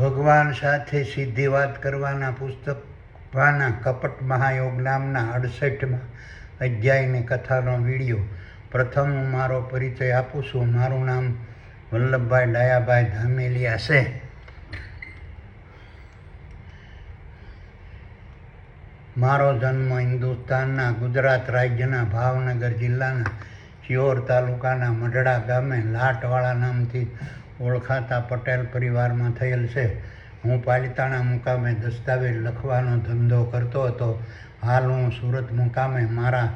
ભગવાન સાથે સીધી વાત કરવાના પુસ્તક ભાના કપટ મહાયોગ નામના 68મા અધ્યાયની કથાનો વિડીયો. પ્રથમ હું મારો પરિચય આપું છું. મારું નામ વલ્લભભાઈ ડાયાભાઈ ધામેલિયા છે. મારો જન્મ હિન્દુસ્તાનના ગુજરાત રાજ્યના ભાવનગર જિલ્લાના સિહોર તાલુકાના મઢડા ગામે લાટવાળા નામથી ઓળખાતા પટેલ પરિવારમાં થયેલ છે. હું પાલિતાણા મુકામે દસ્તાવેજ લખવાનો ધંધો કરતો હતો. હાલ હું સુરત મુકામે મારા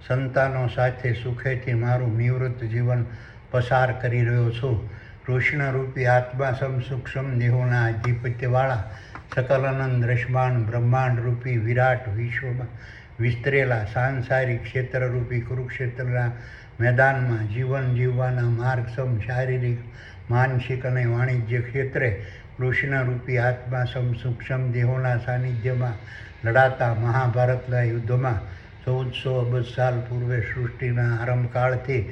સંતાનો સાથે સુખેથી મારું નિવૃત્ત જીવન પસાર કરી રહ્યો છું. કૃષ્ણરૂપી આત્મા સૂક્ષ્મ દેહોના અધિપત્યવાળા સકલાનંદ દ્રશ્યમાન બ્રહ્માંડરૂપી વિરાટ વિશ્વમાં વિસ્તરેલા સાંસારિક ક્ષેત્રરૂપી કુરુક્ષેત્રના મેદાનમાં જીવન જીવવાના માર્ગસમ શારીરિક, માનસિક અને વાણિજ્ય ક્ષેત્રે કૃષ્ણરૂપી આત્મા સૂક્ષ્મ દેહોના સાનિધ્યમાં લડાતા મહાભારતના યુદ્ધમાં 1400 અબજ સાલ પૂર્વે સૃષ્ટિના આરંભકાળથી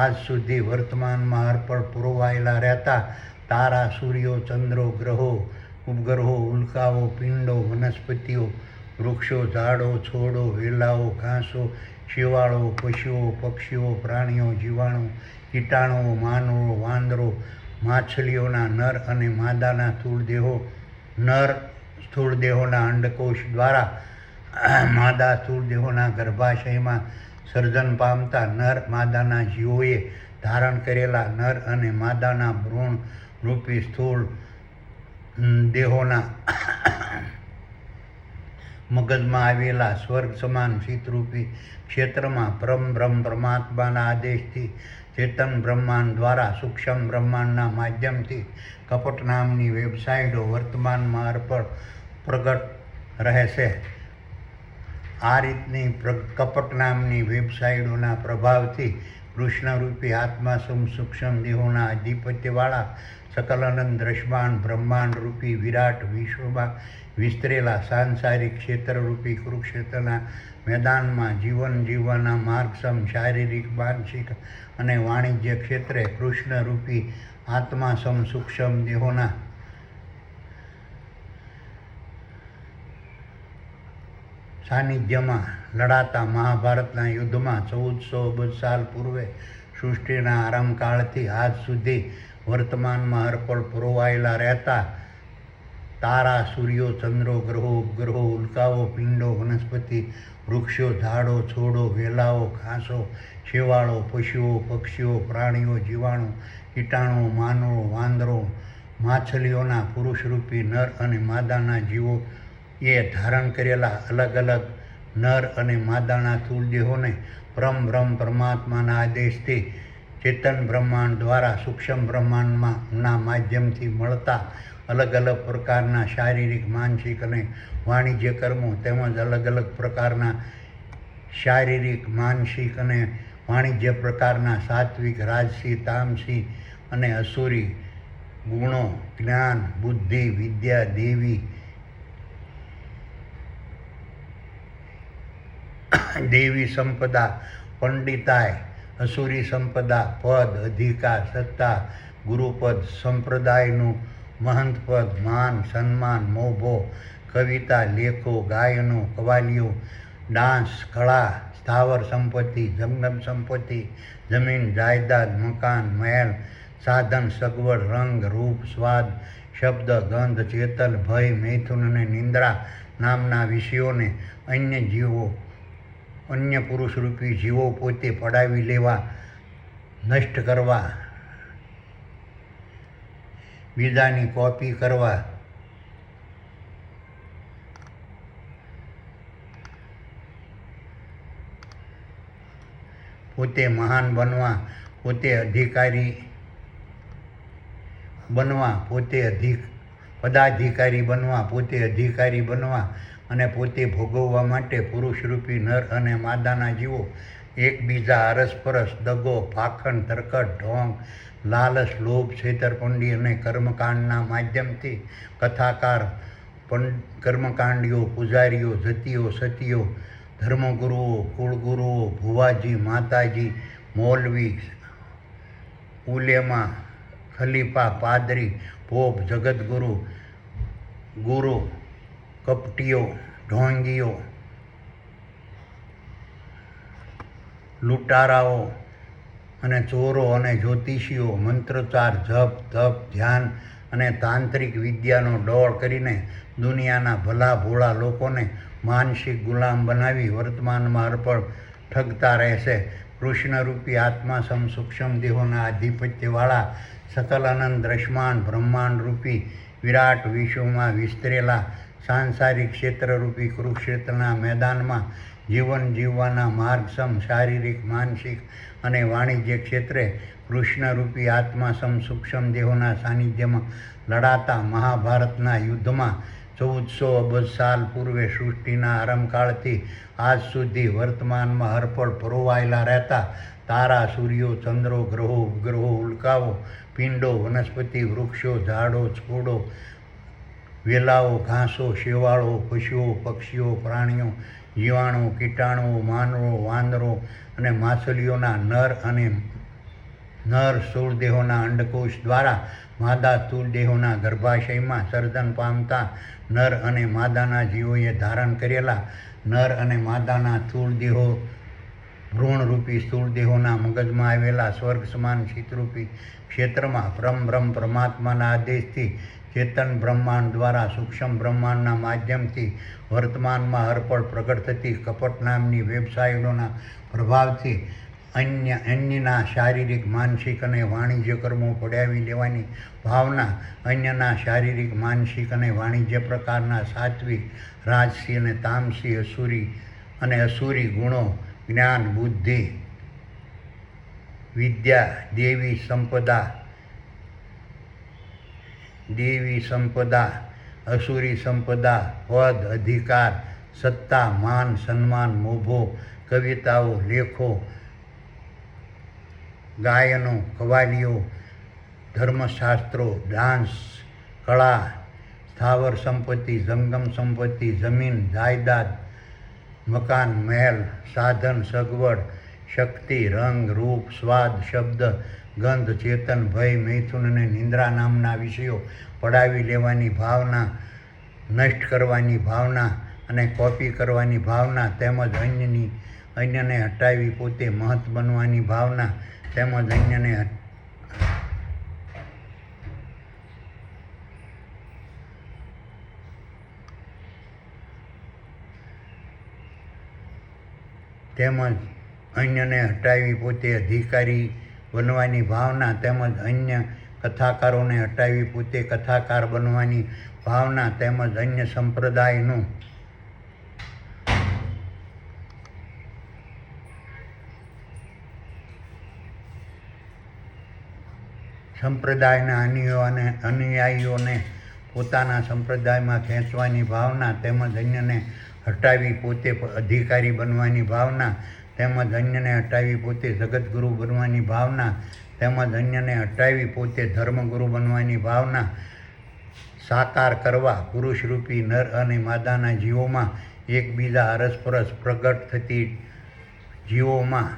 આજ સુધી વર્તમાનમાં અર્પણ પુરવાયેલા રહેતા તારા, સૂર્યો, ચંદ્રો, ગ્રહો, ઉપગ્રહો, ઉલ્કાઓ, પિંડો, વનસ્પતિઓ, વૃક્ષો, ઝાડો, છોડો, વેલાઓ, ઘાસો, શેવાળો, પશુઓ, પક્ષીઓ, પ્રાણીઓ, જીવાણુ, કીટાણુઓ, માનવો, વાંદરો, માછલીઓના નર અને માદાના સ્થૂળ દેહોના અંડકોશ દ્વારા માદા સ્થૂળ દેહોના ગર્ભાશયમાં સર્જન પામતા નર માદાના જીવોએ ધારણ કરેલા નર અને માદાના ભ્રૂણ રૂપી સ્થૂળ દેહોના મગજમાં આવેલા સ્વર્ગ સમાન શીતરૂપી ક્ષેત્રમાં પરમ પરમાત્માના આદેશથી ચેતન બ્રહ્માંડ દ્વારા સૂક્ષ્મ બ્રહ્માંડના માધ્યમથી કપટ નામની વેબસાઇટો વર્તમાનમાં અર્પણ પ્રગટ રહે છે. આ રીતની કપટ નામની વેબસાઇટોના પ્રભાવથી કૃષ્ણરૂપી આત્મા સૂક્ષ્મ દેહોના અધિપત્યવાળા સકલાનંદ દ્રશ્યમાન બ્રહ્માંડરૂપી વિરાટ વિશ્વમાં વિસ્તરેલા સાંસારિક ક્ષેત્રરૂપી કુરુક્ષેત્રના મેદાનમાં જીવન જીવવાના માર્ગસમ શારીરિક, માનસિક અને વાણિજ્ય ક્ષેત્રે કૃષ્ણરૂપી આત્મા સૂક્ષ્મ દેહોના સાનિધ્યમાં લડાતા મહાભારતના યુદ્ધમાં 1400 અબજ સાલ પૂર્વે સૃષ્ટિના આરંભકાળથી આજ સુધી વર્તમાનમાં અર્પણ પુરવાયેલા રહેતા તારા, સૂર્યો, ચંદ્રો, ગ્રહો, ઉપગ્રહો, ઉલ્કાઓ, પિંડો, વનસ્પતિ, વૃક્ષો, ઝાડો, છોડો, વેલાઓ, ઘાસો, શેવાળો, પશુઓ, પક્ષીઓ, પ્રાણીઓ, જીવાણુ, કીટાણુઓ, માનવો, વાંદરો, માછલીઓના પુરુષરૂપી નર અને માદાના જીવો એ ધારણ કરેલા અલગ અલગ નર અને માદાના સ્થૂળ દેહોને પરમ પરમાત્માના આદેશથી ચેતન બ્રહ્માંડ દ્વારા સૂક્ષ્મ બ્રહ્માંડના માધ્યમથી મળતા અલગ અલગ પ્રકારના શારીરિક, માનસિક અને વાણિજ્ય કર્મો તેમજ અલગ અલગ પ્રકારના શારીરિક, માનસિક અને વાણિજ્ય પ્રકારના સાત્વિક, રાજસી, તામસી અને અસુરી ગુણો, જ્ઞાન, બુદ્ધિ, વિદ્યા, દેવી સંપદા, પંડિતાય, અસુરી સંપદા, પદ, અધિકાર, સત્તા, ગુરુપદ, સંપ્રદાયનું મહંત પદ, માન, સન્માન, મોભો, કવિતા, લેખો, ગાયનો, કવાલીઓ, ડાન્સ, કળા, સ્થાવર સંપત્તિ, જંગમ સંપત્તિ, જમીન, જાયદાદ, મકાન, મહેલ, સાધન, સગવડ, રંગ, રૂપ, સ્વાદ, શબ્દ, ગંધ, ચેતન, ભય, મૈથુન અને નિંદ્રા નામના વિષયોને અન્ય પુરુષરૂપી જીવો પોતે પડાવી લેવા, નષ્ટ કરવા, બીજાની કોપી કરવા, પોતે મહાન બનવા, પોતે અધિકારી બનવા, પદાધિકારી બનવા, પોતે અધિકારી બનવા અને પોતે ભોગવવા માટે પુરુષરૂપી નર અને માદાના જીવો એકબીજા અરસપરસ દગો, પાખંડ, તરકટ, ઢોંગ, લાલચ, લોભ, છેતરપિંડી અને કર્મકાંડના માધ્યમથી કથાકાર, કર્મકાંડીઓ, પૂજારીઓ, જતીઓ, સતીઓ, ધર્મગુરુઓ, કુળગુરુઓ, ભુવાજી, માતાજી, મૌલવી, ઉલેમા, ખલીફા, પાદરી, પોપ, જગતગુરુ, ગુરુ, કપટીઓ, ઢોંગીઓ, લૂંટારાઓ અને ચોરો અને જ્યોતિષીઓ મંત્રોચ્ચાર, જપ, તપ, ધ્યાન અને તાંત્રિક વિદ્યાનો ડોળ કરીને દુનિયાના ભલા ભોળા લોકોને માનસિક ગુલામ બનાવી વર્તમાનમાં અર્પણ ઠગતા રહેશે. કૃષ્ણરૂપી આત્મા સૂક્ષ્મ દેહોના આધિપત્યવાળા સકલ અનંત દ્રશ્યમાન બ્રહ્માંડરૂપી વિરાટ વિશ્વમાં વિસ્તરેલા સાંસારિક ક્ષેત્રરૂપી કુરુક્ષેત્રના મેદાનમાં જીવન જીવવાના માર્ગસમ શારીરિક, માનસિક અને વાણિજ્ય ક્ષેત્રે કૃષ્ણરૂપી આત્મા સૂક્ષ્મ દેહોના સાનિધ્યમાં લડાતા મહાભારતના યુદ્ધમાં 1400 અબજ સાલ પૂર્વે સૃષ્ટિના આરંભકાળથી આજ સુધી વર્તમાનમાં હરપળ પરોવાયેલા રહેતા તારા, સૂર્યો, ચંદ્રો, ગ્રહો, ઉપગ્રહો, ઉલ્કાઓ, પિંડો, વનસ્પતિ, વૃક્ષો, ઝાડો, છોડો, વેલાઓ, ઘાસો, શેવાળો, પશુઓ, પક્ષીઓ, પ્રાણીઓ, જીવાણુ, કીટાણુઓ, માનવો, વાંદરો અને માછલીઓના નર સ્થૂળ દેહોના અંડકોશ દ્વારા માદા સ્થૂળ દેહોના ગર્ભાશયમાં સર્જન પામતા નર અને માદાના જીવોએ ધારણ કરેલા નર અને માદાના સ્થૂળ દેહો ભ્રૂણરૂપી સ્થૂળ દેહોના મગજમાં આવેલા સ્વર્ગ સમાન શીતરૂપી ક્ષેત્રમાં બ્રહ્મ પરમાત્માના આદેશથી ચેતન બ્રહ્માંડ દ્વારા સૂક્ષ્મ બ્રહ્માંડના માધ્યમથી વર્તમાનમાં હરપળ પ્રગટ થતી કપટ નામની વેબસાઇટોના પ્રભાવથી અન્યના શારીરિક, માનસિક અને વાણિજ્ય કર્મો પડાવી લેવાની ભાવના, અન્યના શારીરિક, માનસિક અને વાણિજ્ય પ્રકારના સાત્વિક, રાજસી અને તામસી, અસુરી ગુણો, જ્ઞાન, બુદ્ધિ, વિદ્યા, દેવી સંપદા, અસુરી સંપદા, પદ, અધિકાર, સત્તા, માન, સન્માન, મોભો, કવિતાઓ, લેખો, ગાયનો, કવાલીઓ, ધર્મશાસ્ત્રો, ડાન્સ, કળા, સ્થાવર સંપત્તિ, જંગમ સંપત્તિ, જમીન, જાયદાદ, મકાન, મહેલ, સાધન, સગવડ, શક્તિ, રંગ, રૂપ, સ્વાદ, શબ્દ, ગંધ, ચેતન, ભય, મૈથુન અને નિંદ્રા નામના વિષયો પડાવી લેવાની ભાવના, નષ્ટ કરવાની ભાવના અને કોપી કરવાની ભાવના તેમજ અન્યને હટાવી પોતે મહત બનવાની ભાવના તેમજ અન્યને હટાવી પોતે અધિકારી બનવાની ભાવના તેમજ અન્ય કથાકારોને હટાવી પોતે કથાકાર બનવાની ભાવના તેમજ અન્ય સંપ્રદાયના અનુયાયીઓને પોતાના સંપ્રદાયમાં ખેંચવાની ભાવના તેમજ અન્યને હટાવી પોતે અધિકારી બનવાની ભાવના તેમજ અન્યને હટાવી પોતે જગતગુરુ બનવાની ભાવના તેમજ અન્યને હટાવી પોતે ધર્મગુરુ બનવાની ભાવના સાકાર કરવા પુરુષરૂપી નર અને માદાના જીવોમાં એકબીજા અરસપરસ પ્રગટ થતી જીવોમાં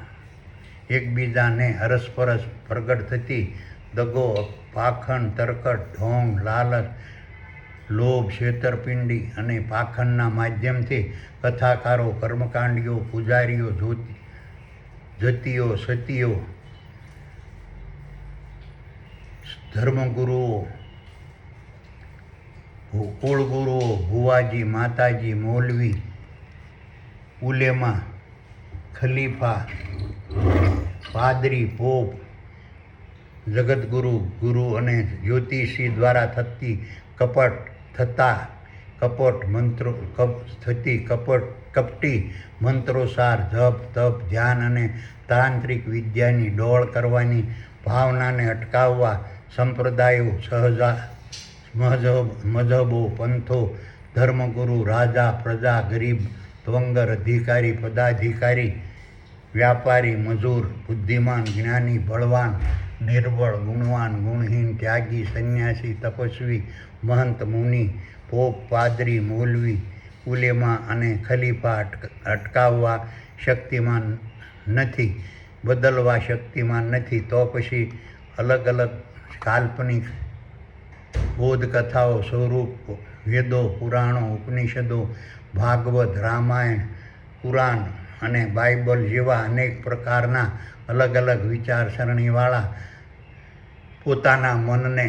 એકબીજાને અરસપરસ પ્રગટ થતી દગો, પાખંડ, તરકટ, ઢોંગ, લાલચ, લોભ, છેતરપિંડી અને પાખંડના માધ્યમથી કથાકારો, કર્મકાંડીઓ, પૂજારીઓ, જતીઓ, સતીઓ, ધર્મગુરુઓ, કુળગુરુઓ, ભુવાજી, માતાજી, મૌલવી, ઉલેમા, ખલીફા, પાદરી, પોપ, જગતગુરુ, ગુરુ અને જ્યોતિષી દ્વારા થતી કપટી મંત્રોસાર, જપ, તપ, ધ્યાન અને તાંત્રિક વિદ્યાની ડોળ કરવાની ભાવનાને અટકાવવા સંપ્રદાયો, મજહબો, પંથો, ધર્મગુરુ, રાજા, પ્રજા, ગરીબ, ત્વંગર, અધિકારી, પદાધિકારી, વ્યાપારી, મજૂર, બુદ્ધિમાન, જ્ઞાની, બળવાન, નિર્બળ, ગુણવાન, ગુણહીન, ત્યાગી, સંન્યાસી, તપસ્વી, મહંત, મુનિ, પોપ, પાદરી, મૌલવી, ઉલેમા અને ખલીફા અટકાવવા શક્તિમાન નથી, બદલવા શક્તિમાન નથી, તો પછી અલગ અલગ કાલ્પનિક બોધકથાઓ સ્વરૂપ વેદો, પુરાણો, ઉપનિષદો, ભાગવત, રામાયણ, પુરાણ અને બાઇબલ જેવા અનેક પ્રકારના અલગ અલગ વિચારસરણીવાળા પોતાના મનને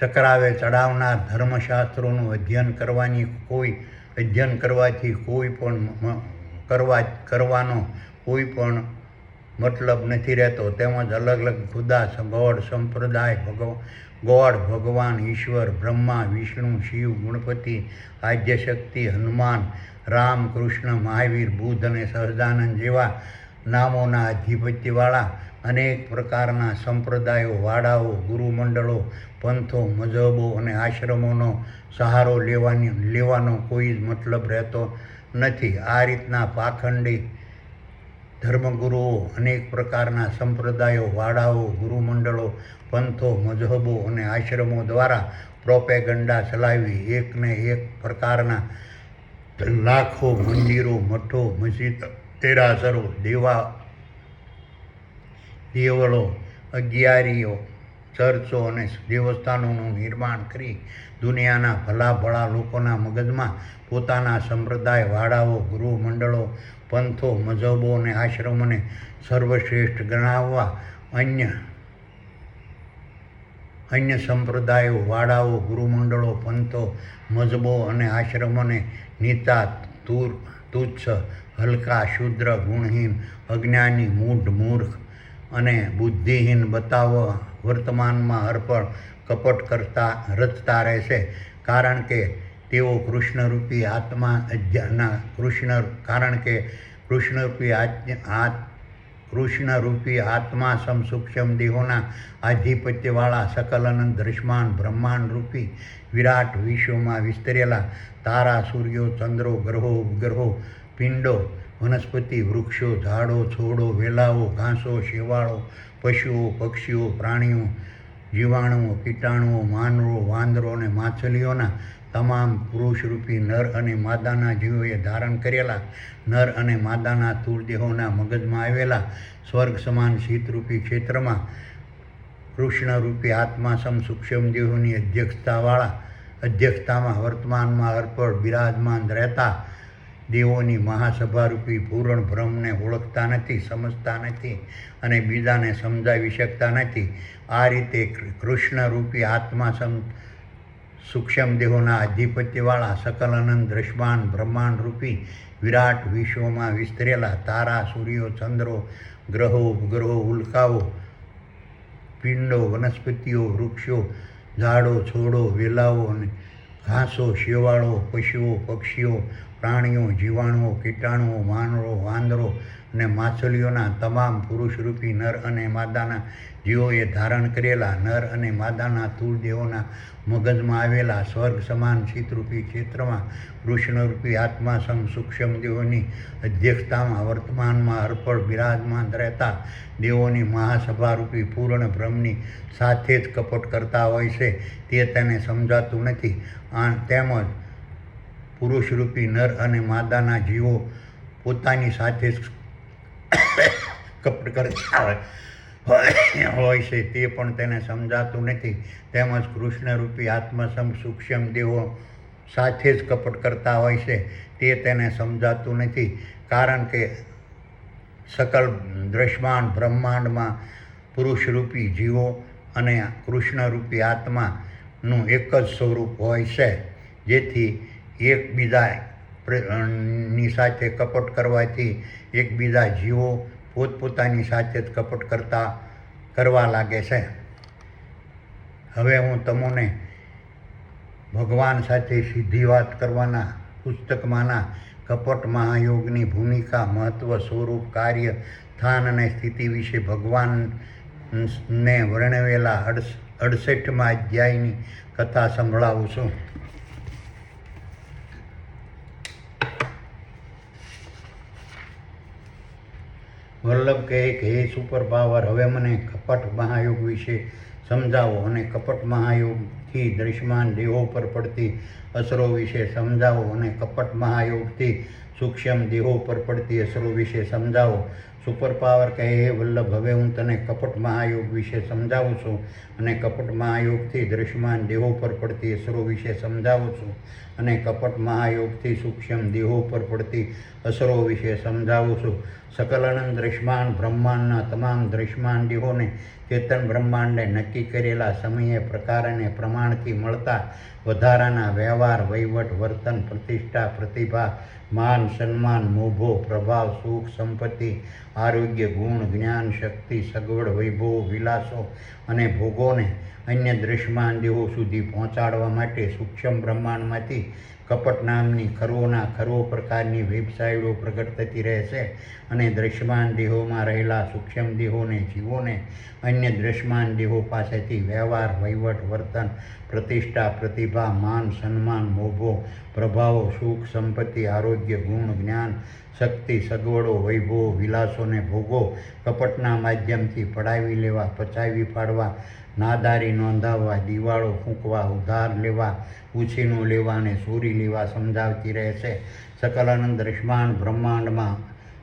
ચક્રાવે ચડાવનાર ધર્મશાસ્ત્રોનું અધ્યયન કરવાથી કોઈ પણ કરવાનો કોઈ પણ મતલબ નથી રહેતો. તેમજ અલગ અલગ ખુદા, ગોડ, સંપ્રદાય, ગોડ, ભગવાન, ઈશ્વર, બ્રહ્મા, વિષ્ણુ, શિવ, ગણપતિ, આદ્યશક્તિ, હનુમાન, રામ, કૃષ્ણ, મહાવીર, બુદ્ધ અને સહજાનંદ જેવા નામોના આધિપત્યવાળા અનેક પ્રકારના સંપ્રદાયો, વાડાઓ, ગુરુમંડળો, પંથો, મજહબો અને આશ્રમોનો સહારો લેવાનો કોઈ જ મતલબ રહેતો નથી. આ રીતના પાખંડી ધર્મગુરુઓ અનેક પ્રકારના સંપ્રદાયો, વાડાઓ, ગુરુમંડળો, પંથો, મજહબો અને આશ્રમો દ્વારા પ્રોપેગન્ડા ચલાવી એકને એક પ્રકારના લાખો મંદિરો, મઠો, મસ્જિદ, દેરાસરો, દેવળો, અગિયારીઓ, ચર્ચો અને દેવસ્થાનોનું નિર્માણ કરી દુનિયાના ભલા લોકોના મગજમાં પોતાના સંપ્રદાય, વાડાઓ, ગુરુમંડળો, પંથો, મજહબો અને આશ્રમોને સર્વશ્રેષ્ઠ ગણાવવા અન્ય સંપ્રદાયો, વાડાઓ, ગુરુમંડળો, પંથો, મજહબો અને આશ્રમોને નીચા, તુચ્છ, હલકા, શુદ્ર, ગુણહીન, અજ્ઞાની, મૂઢ, મૂર્ખ અને બુદ્ધિહીન બતાવવા વર્તમાનમાં હરપળ કપટ રચતા રહેશે. કારણ કે તેઓ કૃષ્ણરૂપી આત્મા સૂક્ષ્મ દેહોના આધિપત્યવાળા સકલ અનંત દ્રશ્યમાન બ્રહ્માંડ રૂપી વિરાટ વિશ્વમાં વિસ્તરેલા તારા, સૂર્યો, ચંદ્રો, ગ્રહો, ઉપગ્રહો, પિંડો, વનસ્પતિ, વૃક્ષો, ઝાડો, છોડો, વેલાઓ, ઘાસો, શેવાળો, પશુઓ, પક્ષીઓ, પ્રાણીઓ, જીવાણુઓ, કીટાણુઓ, માનવો, વાંદરો અને માછલીઓના તમામ પુરુષરૂપી નર અને માદાના જીવોએ ધારણ કરેલા નર અને માદાના સ્થૂળદેહોના મગજમાં આવેલા સ્વર્ગ સમાન શીતરૂપી ક્ષેત્રમાં કૃષ્ણરૂપી આત્મા સૂક્ષ્મ દેહોની અધ્યક્ષતામાં વર્તમાનમાં અર્પણ બિરાજમાન રહેતા દેવોની મહાસભારૂપી પૂર્ણ બ્રહ્મને ઓળખતા નથી, સમજતા નથી અને બીજાને સમજાવી શકતા નથી. આ રીતે કૃષ્ણરૂપી આત્મા સૂક્ષ્મ દેહોના આધિપત્યવાળા સકલ અનંત દ્રશ્યમાન બ્રહ્માંડ રૂપી વિરાટ વિશ્વમાં વિસ્તરેલા તારા, સૂર્યો, ચંદ્રો, ગ્રહો, ઉપગ્રહો, ઉલ્કાઓ, પિંડો, વનસ્પતિઓ, વૃક્ષો, ઝાડો, છોડો, વેલાઓ અને ઘાસો, શેવાળો, પશુઓ, પક્ષીઓ, પ્રાણીઓ, જીવાણુઓ, કીટાણુઓ, માનવો, વાંદરો અને માછલીઓના તમામ પુરુષરૂપી નર અને માદાના જીવોએ ધારણ કરેલા નર અને માદાના સ્થૂળ દેહોના મગજમાં આવેલા સ્વર્ગ સમાન શીતરૂપી ક્ષેત્રમાં કૃષ્ણરૂપી આત્મા સૂક્ષ્મ દેહોની અધ્યક્ષતામાં વર્તમાનમાં અર્પણ બિરાજમાન રહેતા દેવોની મહાસભારૂપી પૂર્ણ બ્રહ્મની સાથે જ કપટ કરતા હોય છે. તે તેને સમજાતું નથી. તેમજ પુરુષરૂપી નર અને માદાના જીવો પોતાની સાથે જ કપટ કરતા હોય છે. તે પણ તેને સમજાતું નથી. તેમજ કૃષ્ણરૂપી આત્મા સૂક્ષ્મ દેહો સાથે જ કપટ કરતા હોય છે. તે તેને સમજાતું નથી. કારણ કે સકલ દ્રશ્યમાન બ્રહ્માંડમાં પુરુષરૂપી જીવો અને કૃષ્ણરૂપી આત્માનું એક જ સ્વરૂપ હોય છે. જેથી એકબીજાની સાથે કપટ કરવાથી એકબીજા જીવો પોતપોતાની સાથે જ કપટ કરવા લાગે છે. હવે હું તમને ભગવાન સાથે સીધી વાત કરવાના પુસ્તકમાંના કપટ મહાયોગની ભૂમિકા, મહત્વ, સ્વરૂપ, કાર્ય, સ્થાન અને સ્થિતિ વિશે ભગવાનને વર્ણવેલા 68મા અધ્યાયની કથા સંભળાવું છું. વલ્લભ કહે કે હે સુપર પાવર, હવે મને કપટ મહાયોગ વિશે સમજાવો અને કપટ મહાયોગથી દૃશ્યમાન દેહો પર પડતી અસરો વિશે સમજાવો અને કપટ મહાયોગથી સૂક્ષ્મ દેહો પર પડતી અસરો વિશે સમજાવો. સુપર પાવર કહે, હે વલ્લભ, હવે હું તને કપટ મહાયોગ વિશે સમજાવું છું અને કપટ મહાયોગથી દૃશ્યમાન દેહો પર પડતી અસરો વિશે સમજાવું છું અને કપટ મહાયોગથી સૂક્ષ્મ દેહો પર પડતી અસરો વિશે સમજાવું છું. સકલાનંદ દૃશ્યમાન બ્રહ્માંડના તમામ દૃશ્યમાન દેહોને ચેતન બ્રહ્માંડે નક્કી કરેલા સમયે પ્રકાર અને પ્રમાણથી મળતા વધારાના વ્યવહાર, વહીવટ, વર્તન, પ્રતિષ્ઠા, પ્રતિભા, માન, સન્માન, મોભો, પ્રભાવ, સુખ, સંપત્તિ, આરોગ્ય, ગુણ, જ્ઞાન, શક્તિ, સગવડ, વૈભવ, વિલાસો અને ભોગોને અન્ય દૃશ્યમાન દેહો સુધી પહોંચાડવા માટે સૂક્ષ્મ બ્રહ્માંડમાંથી કપટ નામની ખરોના ખરો પ્રકારની વેબસાઇટો પ્રગટ થતી રહેશે અને દૃશ્યમાન દેહોમાં રહેલા સૂક્ષ્મ દેહોને, જીવોને અન્ય દૃશ્યમાન દેહો પાસેથી વ્યવહાર, વહીવટ, વર્તન, પ્રતિષ્ઠા, પ્રતિભા, માન, સન્માન, મોભો, પ્રભાવો, સુખ, સંપત્તિ, આરોગ્ય, ગુણ, જ્ઞાન, શક્તિ, સગવડો, વૈભવ, વિલાસોને ભોગો કપટના માધ્યમથી પડાવી લેવા, પચાવી પાડવા, નાદારી નોંધાવવા, દિવાળો ફૂંકવા, ઉધાર લેવા, ઉછીનું લેવા અને ચોરી લેવા સમજાવતી રહેશે. સકલાનંદ દૃશ્યમાન બ્રહ્માંડમાં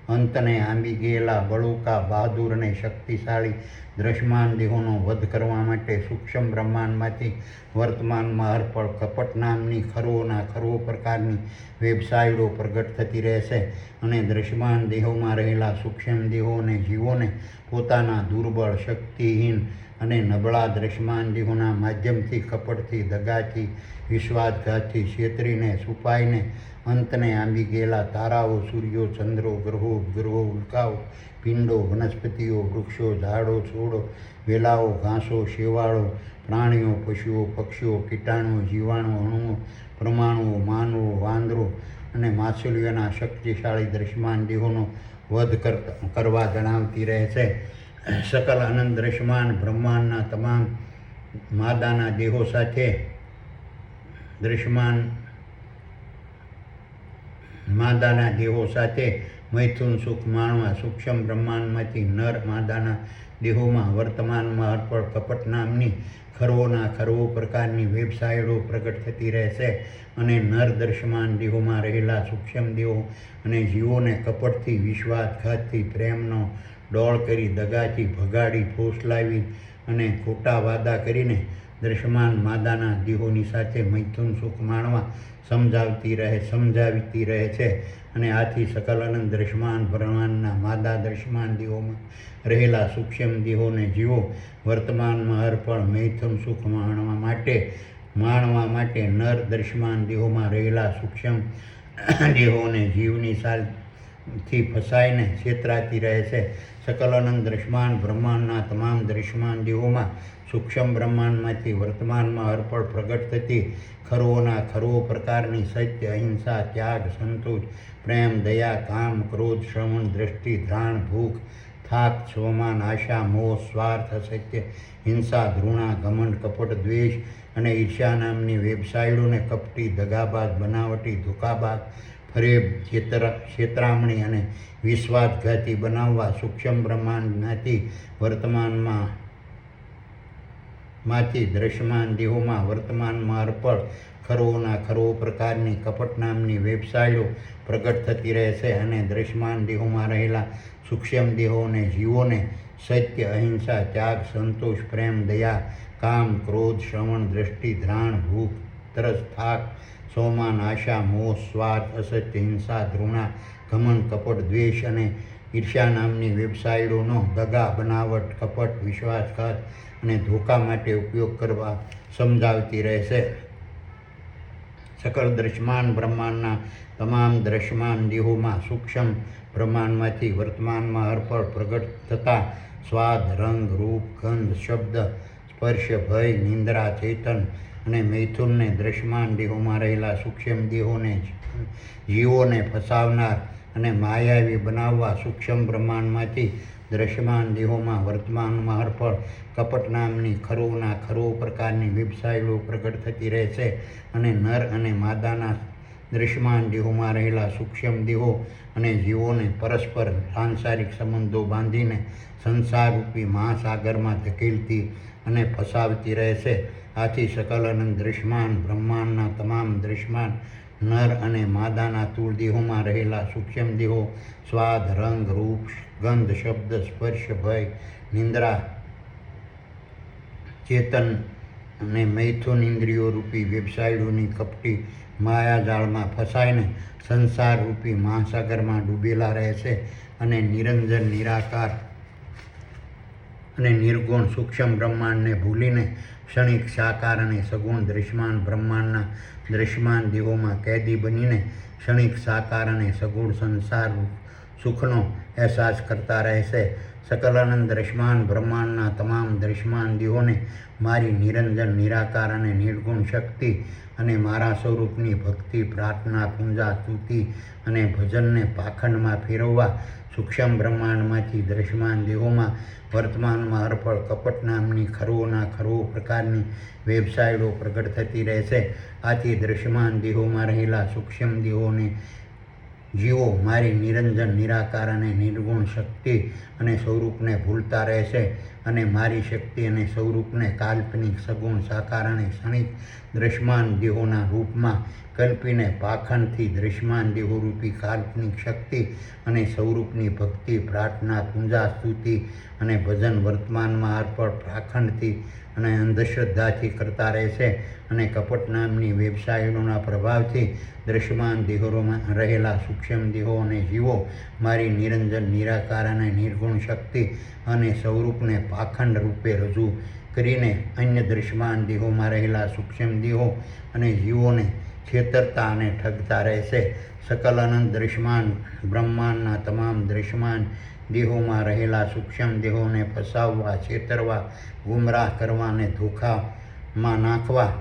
અંતને આંબી ગયેલા બળુકા, બહાદુર અને શક્તિશાળી દૃશ્યમાન દેહોનો વધ કરવા માટે સૂક્ષ્મ બ્રહ્માંડમાંથી વર્તમાનમાં અર્પણ કપટ નામની ખરોના ખરો પ્રકારની વેબસાઇટો પ્રગટ થતી રહેશે અને દૃશ્યમાન દેહોમાં રહેલા સૂક્ષ્મ દેહો અને જીવોને પોતાના દુર્બળ, શક્તિહીન અને નબળા દૃશ્યમાન દેહોના માધ્યમથી કપટથી, દગાથી, વિશ્વાસઘાતથી છેતરીને, છુપાઈને અંતને આંબી ગયેલા તારાઓ, સૂર્યો, ચંદ્રો, ગ્રહો, ઉલ્કાઓ, પિંડો, વનસ્પતિઓ, વૃક્ષો, ઝાડો, છોડો, વેલાઓ, ઘાસો, શેવાળો, પ્રાણીઓ, પશુઓ, પક્ષીઓ, કીટાણુઓ, જીવાણુ, અણુઓ, પરમાણુઓ, માનવો, વાંદરો અને માછલીઓના શક્તિશાળી દૃશ્યમાન દેહોનો વધ કરવા જણાવતી રહે છે. સકલ આનંદ દૃશ્યમાન બ્રહ્માંડના તમામ માદાના દેહો સાથે દૃશ્યમાન માદાના દેહો સાથે મૈથુન સુખ માણવા સૂક્ષ્મ બ્રહ્માંડમાંથી નર માદાના દેહોમાં વર્તમાનમાં અર્પણ કપટ નામની ખરોના ખરો પ્રકારની વેબસાઇટો પ્રગટ થતી રહેશે અને નર દૃશ્યમાન દેહોમાં રહેલા સૂક્ષ્મ દેહો અને જીવોને કપટથી, વિશ્વાસઘાતથી, પ્રેમનો ડોળ કરી, દગાથી ભગાડી, ફોસલાવી અને ખોટા વાદા કરીને દૃશ્યમાન માદાના દેહોની સાથે મૈથુન સુખ માણવા સમજાવતી રહે છે અને આથી સકલાનંદ દૃશ્યમાન બ્રહ્માંડના માદા દૃશ્યમાન દેહોમાં રહેલા સૂક્ષ્મ દેહોને જીવો વર્તમાનમાં અર્પણ મૈથુન સુખ માણવા માટે નર દૃશ્યમાન દેહોમાં રહેલા સૂક્ષ્મ દેહોને જીવની સાલથી ફસાઈને છેતરાતી રહે છે. સકલાનંદ દૃશ્યમાન બ્રહ્માંડના તમામ દૃશ્યમાન દેહોમાં સૂક્ષ્મ બ્રહ્માંડમાંથી વર્તમાનમાં અર્પણ પ્રગટ થતી ખરોના ખરો પ્રકારની સત્ય, અહિંસા, ત્યાગ, સંતોષ, પ્રેમ, દયા, કામ, ક્રોધ, શ્રવણ, દૃષ્ટિ, ધ્રાણ, ભૂખ, થાક, સ્વમાન, આશા, મોહ, સ્વાર્થ, અસત્ય, હિંસા, ઘૃણા, ઘમંડ, કપટ, દ્વેષ અને ઈર્ષ્યા નામની વેબસાઇટોને કપટી, દગાબાજ, બનાવટી, ધોકાબાજ, ફરેબ, છેતરામણી અને વિશ્વાસઘાતી બનાવવા સૂક્ષ્મ બ્રહ્માંડમાંથી માંથી દૃશ્યમાન દેહોમાં વર્તમાનમાં અર્પણ ખરોના ખરો પ્રકારની કપટ નામની વેબસાઇટો પ્રગટ થતી રહેશે અને દૃશ્યમાન દેહોમાં રહેલા સૂક્ષ્મ દેહો અને જીવોને સત્ય, અહિંસા, ત્યાગ, સંતોષ, પ્રેમ, દયા, કામ, ક્રોધ, શ્રવણ, દૃષ્ટિ, ધ્રાણ, ભૂખ, તરસ, થાક, સ્વમાન, આશા, મોહ, સ્વાર્થ, અસત્ય, હિંસા, ઘૃણા, ઘમંડ, કપટ, દ્વેષ અને ઈર્ષ્યા નામની વેબસાઇટોનો દગા, બનાવટ, કપટ, વિશ્વાસઘાત અને ધોકા માટે ઉપયોગ કરવા સમજાવતી રહેશે. સકળ દૃશ્યમાન બ્રહ્માંડના તમામ દૃશ્યમાન દેહોમાં સૂક્ષ્મ બ્રહ્માંડમાંથી વર્તમાનમાં અર્પણ પ્રગટ થતા સ્વાદ, રંગ, રૂપ, ગંધ, શબ્દ, સ્પર્શ, ભય, નિંદ્રા, ચેતન અને મૈથુનને દૃશ્યમાન દેહોમાં રહેલા સૂક્ષ્મ દેહોને જીવોને ફસાવનાર અને માયાવી બનાવવા સૂક્ષ્મ બ્રહ્માંડમાંથી દૃશ્યમાન દેહોમાં વર્તમાનમાં અર્પણ કપટ નામની ખરોના ખરો પ્રકારની વેબસાઇટો પ્રગટ થતી રહેશે અને નર અને માદાના દૃશ્યમાન દેહોમાં રહેલા સૂક્ષ્મ દેહો અને જીવોને પરસ્પર સાંસારિક સંબંધો બાંધીને સંસારરૂપી મહાસાગરમાં ધકેલતી અને ફસાવતી રહેશે. આથી સકલાનંદ દૃશ્યમાન બ્રહ્માંડના તમામ દૃશ્યમાન નર અને માદાના તુળ દેહોમાં રહેલા સૂક્ષ્મ દેહો સ્વાદ, રંગ, રૂપ, ગંધ, શબ્દ, સ્પર્શ, ભય, નિંદ્રા, ચેતન અને મૈથુન ઇન્દ્રિયો રૂપી વેબસાઇટોની કપટી માયાજાળમાં ફસાઈને સંસાર રૂપી મહાસાગરમાં ડૂબેલા રહે છે અને નિરંજન નિરાકાર અને નિર્ગુણ સૂક્ષ્મ બ્રહ્માંડને ભૂલીને ક્ષણિક સાકાર અને સગુણ દૃશ્યમાન બ્રહ્માંડના દૃશ્યમાન દેહોમાં કેદી બનીને ક્ષણિક સાકાર અને સગુણ સંસાર સુખનો અહેસાસ કરતા રહેશે. સકલાનંદ દૃશ્યમાન બ્રહ્માંડના તમામ દૃશ્યમાન દેહોને મારી નિરંજન નિરાકાર અને નિર્ગુણ શક્તિ અને મારા સ્વરૂપની ભક્તિ, પ્રાર્થના, પૂજા, સ્તુતિ અને ભજનને પાખંડમાં ફેરવવા સૂક્ષ્મ બ્રહ્માંડમાંથી દૃશ્યમાન દેહોમાં વર્તમાનમાં અર્પણ કપટ નામની ખરોના ખરો પ્રકારની વેબસાઇટો પ્રગટ થતી રહેશે. આથી દૃશ્યમાન દેહોમાં રહેલા સૂક્ષ્મ દેહોને જીવો મારી નિરંજન નિરાકાર અને નિર્ગુણ શક્તિ અને સ્વરૂપને ભૂલતા રહેશે અને મારી શક્તિ અને સ્વરૂપને કાલ્પનિક, સગુણ, સાકાર અને ક્ષણિક દૃશ્યમાન દેહોના રૂપમાં કલ્પીને પાખંડથી દૃશ્યમાન દેહોરૂપી કાલ્પનિક શક્તિ અને સ્વરૂપની ભક્તિ, પ્રાર્થના, પૂજા, સ્તુતિ અને ભજન વર્તમાનમાં અર્પણ પાખંડથી અને અંધશ્રદ્ધાથી કરતા રહેશે અને કપટ નામની વેબસાઇટોના પ્રભાવથી દૃશ્યમાન દેહોમાં રહેલા સૂક્ષ્મ દેહો અને જીવો મારી નિરંજન નિરાકાર અને નિર્ગુણ શક્તિ અને સ્વરૂપને પાખંડ રૂપે રજૂ કરીને અન્ય દૃશ્યમાન દેહોમાં રહેલા સૂક્ષ્મ દેહો અને જીવોને છેતરતા અને ઠગતા રહેશે. સકલ અનંત દૃશ્યમાન બ્રહ્માંડના તમામ દૃશ્યમાન દેહોમાં રહેલા સૂક્ષ્મ દેહોને ફસાવવા, છેતરવા, ગુમરાહ કરવા અને ધોખામાં નાખવા,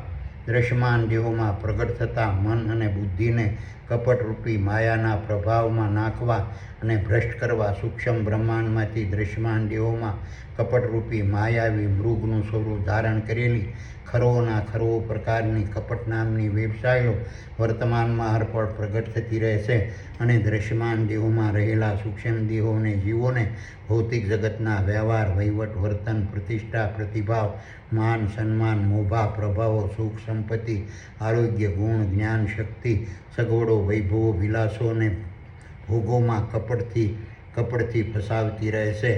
દૃશ્યમાન દેહોમાં પ્રગટ થતા મન અને બુદ્ધિને કપટરૂપી માયાના પ્રભાવમાં નાખવા અને ભ્રષ્ટ કરવા સૂક્ષ્મ બ્રહ્માંડમાંથી દૃશ્યમાન દેહોમાં કપટરૂપી માયાવી મૃગનું સ્વરૂપ ધારણ કરેલી ખરોના ખરો પ્રકારની કપટ નામની વેબસાઇટો વર્તમાનમાં અર્પણ પ્રગટ થતી રહેશે અને દૃશ્યમાન દેહોમાં રહેલા સૂક્ષ્મ દેહો અને જીવોને ભૌતિક જગતના વ્યવહાર, વહીવટ, વર્તન, પ્રતિષ્ઠા, પ્રતિભાવ, માન, સન્માન, મોભા, પ્રભાવો, સુખ, સંપત્તિ, આરોગ્ય, ગુણ, જ્ઞાન, શક્તિ, સગવડો, વૈભવો, વિલાસો અને ભોગોમાં કપટથી ફસાવતી રહેશે.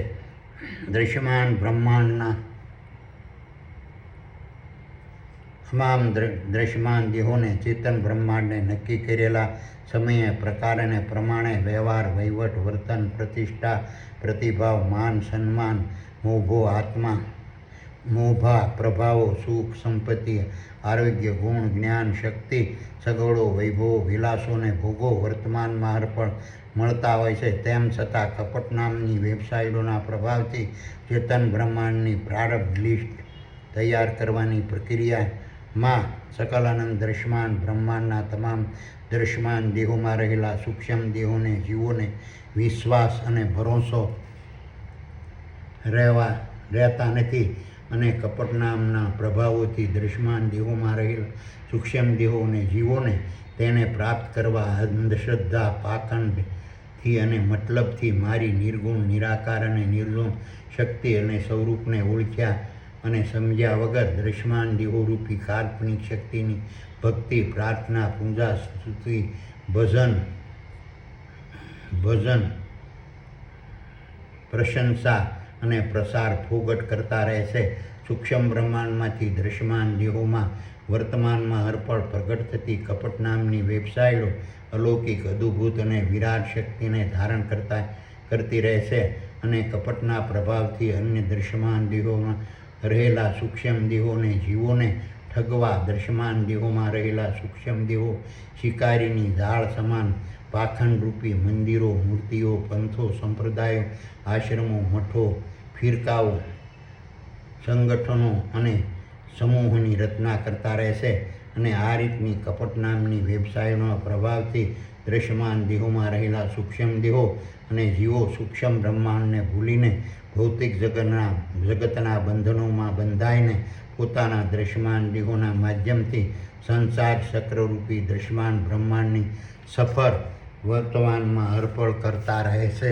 દૃશ્યમાન બ્રહ્માંડના તમામ દૃશ્યમાન દેહોને ચેતન બ્રહ્માંડને નક્કી કરેલા સમયે, પ્રકાર અને પ્રમાણે વ્યવહાર, વહીવટ, વર્તન, પ્રતિષ્ઠા, પ્રતિભાવ, માન, સન્માન, મોભો, આત્મા, મોભા, પ્રભાવો, સુખ, સંપત્તિ, આરોગ્ય, ગુણ, જ્ઞાન, શક્તિ, સગવડો, વૈભવો, વિલાસો અને ભોગો વર્તમાનમાં અર્પણ મળતા હોય છે. તેમ છતાં કપટ નામની વેબસાઇટોના પ્રભાવથી ચેતન બ્રહ્માંડની પ્રારબ્ધ લિસ્ટ તૈયાર કરવાની પ્રક્રિયામાં સકલાનંદ દૃશ્યમાન બ્રહ્માંડના તમામ દૃશ્યમાન દેહોમાં રહેલા સૂક્ષ્મ દેહોને જીવોને વિશ્વાસ અને ભરોસો રહેતા નથી અને કપટ નામના પ્રભાવોથી દૃશ્યમાન દેહોમાં રહેલા સૂક્ષ્મ દેહો અને જીવોને તેને પ્રાપ્ત કરવા અંધશ્રદ્ધા, પાખંડથી અને મતલબથી મારી નિર્ગુણ, નિરાકાર અને નિર્ગુણ શક્તિ અને સ્વરૂપને ઓળખ્યા અને સમજ્યા વગર દૃશ્યમાન દેહોરૂપી કાલ્પનિક શક્તિની ભક્તિ, પ્રાર્થના, પૂજા, સ્તુતિ, ભજન, પ્રશંસા અને પ્રસાર ફોગટ કરતા રહેશે. સૂક્ષ્મ બ્રહ્માંડમાંથી દૃશ્યમાન દેહોમાં વર્તમાનમાં અર્પણ પ્રગટ થતી કપટ નામની વેબસાઇટો અલૌકિક, અદ્ભુત અને વિરાટ શક્તિને ધારણ કરતી રહેશે અને કપટના પ્રભાવથી અન્ય દૃશ્યમાન દેહોમાં રહેલા સૂક્ષ્મ દેહો અને જીવોને ઠગવા દૃશ્યમાન દેહોમાં રહેલા સૂક્ષ્મ દેહો શિકારીની ઝાડ સમાન પાખંડરૂપી મંદિરો, મૂર્તિઓ, પંથો, સંપ્રદાયો, આશ્રમો, મઠો, ફિરકાઓ, સંગઠનો અને સમૂહોની રચના કરતા રહેશે અને આ રીતની કપટ નામની વેબસાઇટોના પ્રભાવથી દૃશ્યમાન દેહોમાં રહેલા સૂક્ષ્મ દેહો અને જીવો સૂક્ષ્મ બ્રહ્માંડને ભૂલીને ભૌતિક જગતના બંધનોમાં બંધાઈને પોતાના દૃશ્યમાન દેહોના માધ્યમથી સંસાર ચક્રરૂપી દૃશ્યમાન બ્રહ્માંડની સફર વર્તમાનમાં અર્પણ કરતા રહે છે.